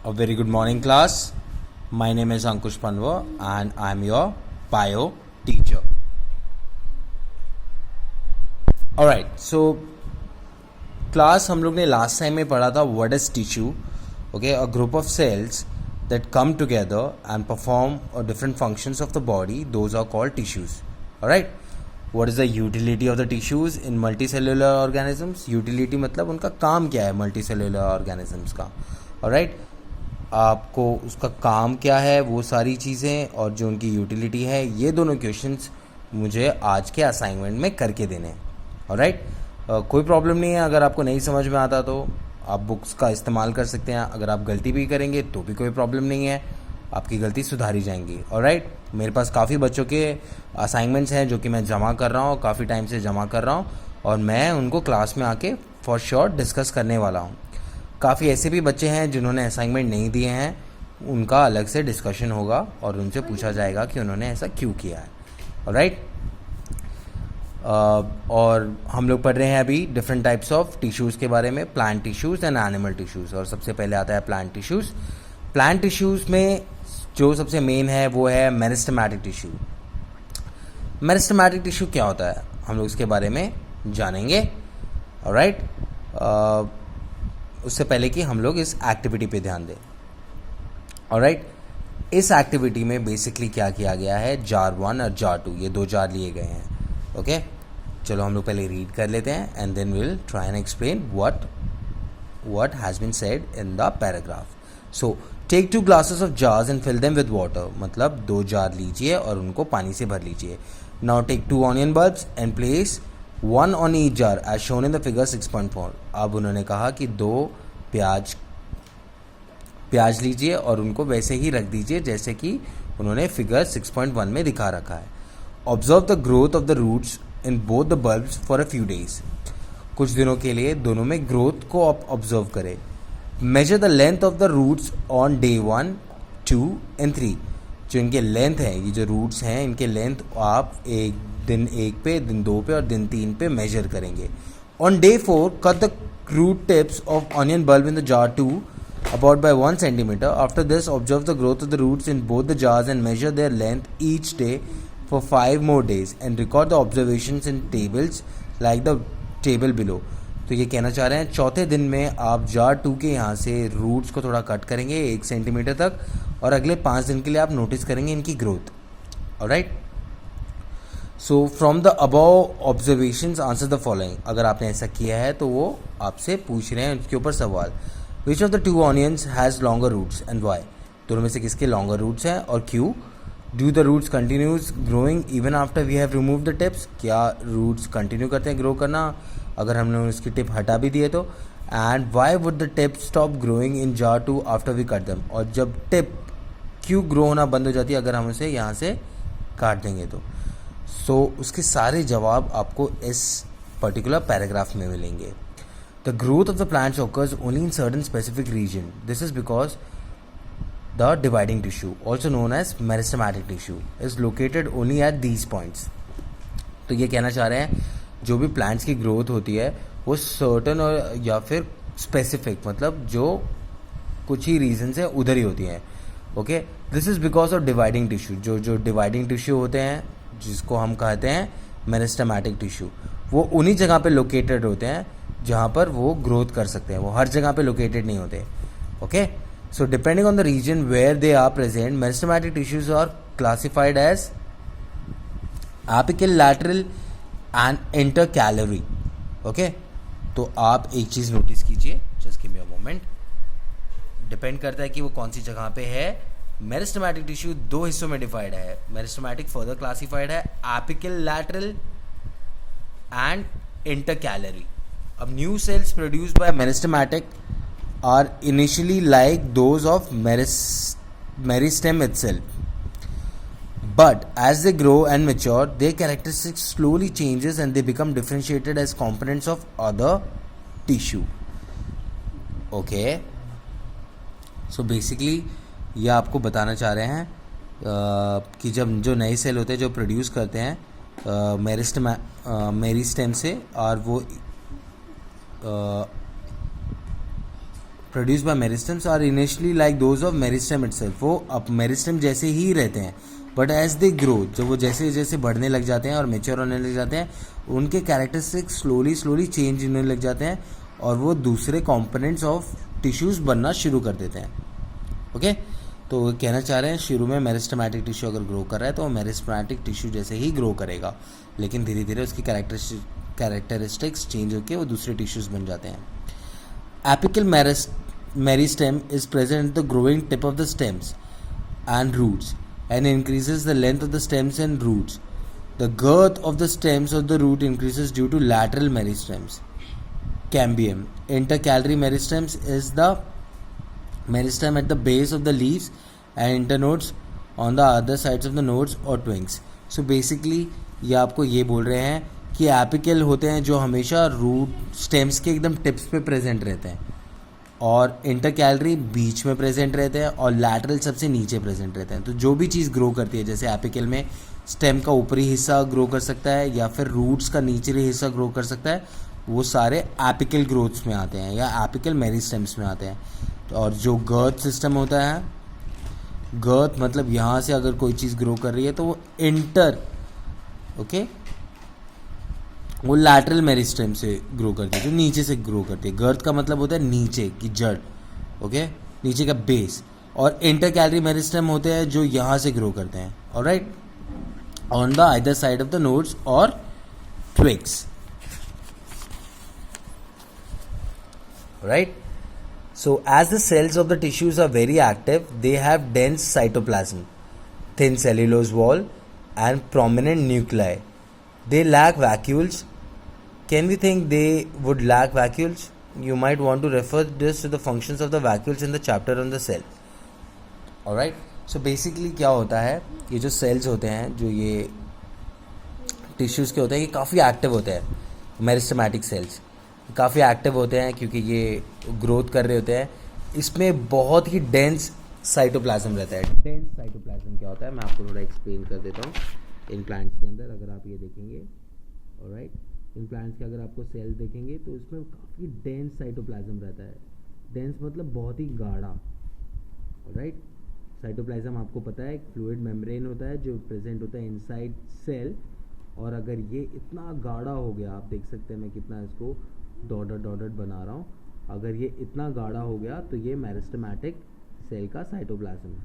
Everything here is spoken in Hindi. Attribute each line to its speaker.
Speaker 1: A very good morning, class. My name is Ankush Panwa and I am your bio teacher. Alright, so class हम लोग ने last time में पढ़ा था what is tissue. Okay, a group of cells that come together and perform different functions of the body, those are called tissues. Alright, what is the utility of the tissues in multicellular organisms? Utility मतलब उनका काम क्या है multicellular organisms का. Alright, आपको उसका काम क्या है वो सारी चीज़ें और जो उनकी यूटिलिटी है ये दोनों क्वेश्चंस मुझे आज के असाइनमेंट में करके देने हैं. ऑलराइट, कोई प्रॉब्लम नहीं है. अगर आपको नहीं समझ में आता तो आप बुक्स का इस्तेमाल कर सकते हैं. अगर आप गलती भी करेंगे तो भी कोई प्रॉब्लम नहीं है, आपकी गलती सुधारी जाएंगी. ऑलराइट, मेरे पास काफ़ी बच्चों के असाइनमेंट्स हैं जो कि मैं जमा कर रहा हूँ, काफ़ी टाइम से जमा कर रहा हूँ और मैं उनको क्लास में आके फॉर श्योर डिस्कस करने वाला हूँ. काफ़ी ऐसे भी बच्चे हैं जिन्होंने असाइनमेंट नहीं दिए हैं, उनका अलग से डिस्कशन होगा और उनसे पूछा जाएगा कि उन्होंने ऐसा क्यों किया है. ऑलराइट, और हम लोग पढ़ रहे हैं अभी डिफरेंट टाइप्स ऑफ टिश्यूज़ के बारे में, plant tissues and animal tissues. और सबसे पहले आता है प्लांट टिश्यूज़. प्लांट टिश्यूज़ में जो सबसे मेन है वो है मेरिस्टेमेटिक टिश्यू. मेरिस्टेमेटिक टिश्यू क्या होता है हम लोग इसके बारे में जानेंगे. ऑलराइट, उससे पहले कि हम लोग इस एक्टिविटी पे ध्यान दें. ऑलराइट, इस एक्टिविटी में बेसिकली क्या किया गया है, जार 1 और जार 2 ये दो जार लिए गए हैं. ओके, चलो हम लोग पहले रीड कर लेते हैं and then will try and explain what has been said in the paragraph. So take 2 glasses of jars and fill them with water. मतलब 2 जार लीजिए और उनको पानी से भर लीजिए. Now take 2 onion bulbs and place 1 on each jar as shown in the figure 6.4. अब उन्होंने कहा कि 2 प्याज लीजिए और उनको वैसे ही रख दीजिए जैसे कि उन्होंने फिगर 6.1 में दिखा रखा है. Observe the growth of the roots in both the bulbs for a few days. कुछ दिनों के लिए दोनों में ग्रोथ को आप ऑब्जर्व करें. Measure the length of the roots on day 1, 2 and 3. जो इनके लेंथ है, ये जो रूट्स हैं इनके लेंथ आप दिन 1 पे, दिन 2 पे और दिन 3 पे मेजर करेंगे. On day 4, cut the root tips of onion bulb in the jar 2 about by 1 centimeter. After this, observe the growth of the roots in both the jars and measure their length each day for 5 more days and record the observations in tables like the table below. तो ये कहना चाह रहे हैं चौथे दिन में आप जार 2 के यहाँ से रूट्स को थोड़ा कट करेंगे 1 सेंटीमीटर तक और अगले 5 दिन के लिए आप नोटिस करेंगे इनकी growth. Alright, so from the above observations answer the following. अगर आपने ऐसा किया है तो वो आपसे पूछ रहे हैं उसके ऊपर सवाल. Which of the 2 onions has longer roots and why. दोनों में से किसके लॉन्गर रूट्स हैं और क्यों. Do the roots continues growing even after we have remove the tips. क्या रूट्स कंटिन्यू करते हैं ग्रो करना अगर हमने उसकी टिप हटा भी दिए तो. And why would the tip stop growing in jar 2 after we cut them. और जब टिप क्यों ग्रो होना बंद हो जाती है अगर हम उसे यहाँ से काट देंगे तो. सो उसके सारे जवाब आपको इस पर्टिकुलर पैराग्राफ में मिलेंगे. The growth of the plants occurs only in certain specific region. This is because the dividing tissue, also known as meristematic tissue, is located only at these points. तो ये कहना चाह रहे हैं जो भी प्लांट्स की ग्रोथ होती है वो सर्टन और या फिर स्पेसिफिक मतलब जो कुछ ही रीजन से उधर ही होती हैं. Okay, this is because of dividing tissue. जो डिवाइडिंग टिश्यू होते हैं जिसको हम कहते हैं मेरिस्टेमेटिक टिश्यू, वो उन्हीं जगह पे लोकेटेड होते हैं जहाँ पर वो ग्रोथ कर सकते हैं. वो हर जगह पे लोकेटेड नहीं होते. Okay, so depending on the region where they are present, meristematic tissues are classified as apical, lateral and intercalary. okay, तो आप एक चीज़ नोटिस कीजिए, just give me a moment. Depend करता है कि वो कौन सी जगह पे है. मेरिस्टेमेटिक टिश्यू 2 हिस्सों में डिवाइड है. मेरिस्टेमेटिक फर्दर क्लासिफाइड है एपिकल, लैटरल एंड इंटरकैलरी. अब new sales produced by meristematic are initially like those of meristem itself, but as they grow and mature their characteristics slowly changes and they become differentiated as components of other tissue. okay, so basically ये आपको बताना चाह रहे हैं कि जब जो नए सेल होते हैं जो प्रोड्यूस करते हैं मेरिस्टेम से और वो produce by meristems are initially like those of meristem itself, वो अब मेरिस्टम जैसे ही रहते हैं, बट एज दे ग्रो, जब वो जैसे जैसे बढ़ने लग जाते हैं और मेच्योर होने लग जाते हैं, उनके कैरेक्टरिस्टिक्स स्लोली चेंज होने लग जाते हैं और वो दूसरे कंपोनेंट्स ऑफ टिश्यूज़ बनना शुरू कर देते हैं. ओके, तो वो कहना चाह रहे हैं शुरू में मेरिस्टमैटिक टिश्यू अगर ग्रो कर रहा है तो वो मेरिस्टमैटिक टिश्यू जैसे ही ग्रो करेगा, लेकिन धीरे धीरे उसकी कैरेक्टरिस्टिक्स चेंज होकर वो दूसरे टिश्यूज़ बन जाते हैं. Apical meristem is present at the growing tip of the stems and roots and increases the length of the stems and roots. The girth of the stems of the root increases due to lateral meristems. Cambium. Intercalary meristems is the meristem at the base of the leaves and internodes on the other sides of the nodes or twigs. So basically ये आपको ये बोल रहे हैं कि एपिकल होते हैं जो हमेशा रूट स्टेम्स के एकदम टिप्स पे प्रेजेंट रहते हैं, और इंटरकैलरी बीच में प्रेजेंट रहते हैं और लैटरल सबसे नीचे प्रेजेंट रहते हैं. तो जो भी चीज़ ग्रो करती है, जैसे एपिकल में स्टेम का ऊपरी हिस्सा ग्रो कर सकता है या फिर रूट्स का निचले हिस्सा ग्रो कर सकता है, वो सारे एपिकल ग्रोथ्स में आते हैं या एपिकल मेरिस्टेम्स में आते हैं. और जो गर्थ सिस्टम होता है, गर्थ मतलब यहाँ से अगर कोई चीज़ ग्रो कर रही है तो वो वो लैटरल मेरिस्टेम से ग्रो करती है, जो नीचे से ग्रो करती है. गर्थ का मतलब होता है नीचे की जड़, ओके, नीचे का बेस. और इंटरकैलरी मेरिस्टेम होते हैं जो यहाँ से ग्रो करते हैं, alright, on the either side of the nodes और twigs, right. So as the cells of the tissues are very active, they have dense cytoplasm, thin cellulose wall and prominent nuclei. They lack vacuoles. Can we think they would lack vacuoles? You might want to refer this to the functions of the vacuoles in the chapter on the cell. Alright. So basically क्या होता है, ये जो cells होते हैं, जो ये tissues के होते हैं, ये काफ़ी active होते हैं. मेरिस्टेमेटिक सेल्स काफ़ी एक्टिव होते हैं क्योंकि ये ग्रोथ कर रहे होते हैं. इसमें बहुत ही डेंस साइटोप्लाज्म रहता है. डेंस साइटोप्लाज्म क्या होता है मैं आपको थोड़ा एक्सप्लेन कर देता हूँ. इन प्लांट्स के अंदर अगर आप ये देखेंगे, ऑलराइट, इन प्लांट्स के अगर आपको सेल देखेंगे तो इसमें काफ़ी डेंस साइटोप्लाज्म रहता है. डेंस मतलब बहुत ही गाढ़ा, ऑलराइट. साइटोप्लाज्म आपको पता है एक फ्लूइड मेम्ब्रेन होता है जो प्रेजेंट होता है इनसाइड सेल, और अगर ये इतना गाढ़ा हो गया, आप देख सकते हैं मैं कितना इसको डॉटेड बना रहा हूँ, अगर ये इतना गाढ़ा हो गया तो ये मेरिस्टेमेटिक सेल का साइटोप्लाज्म है.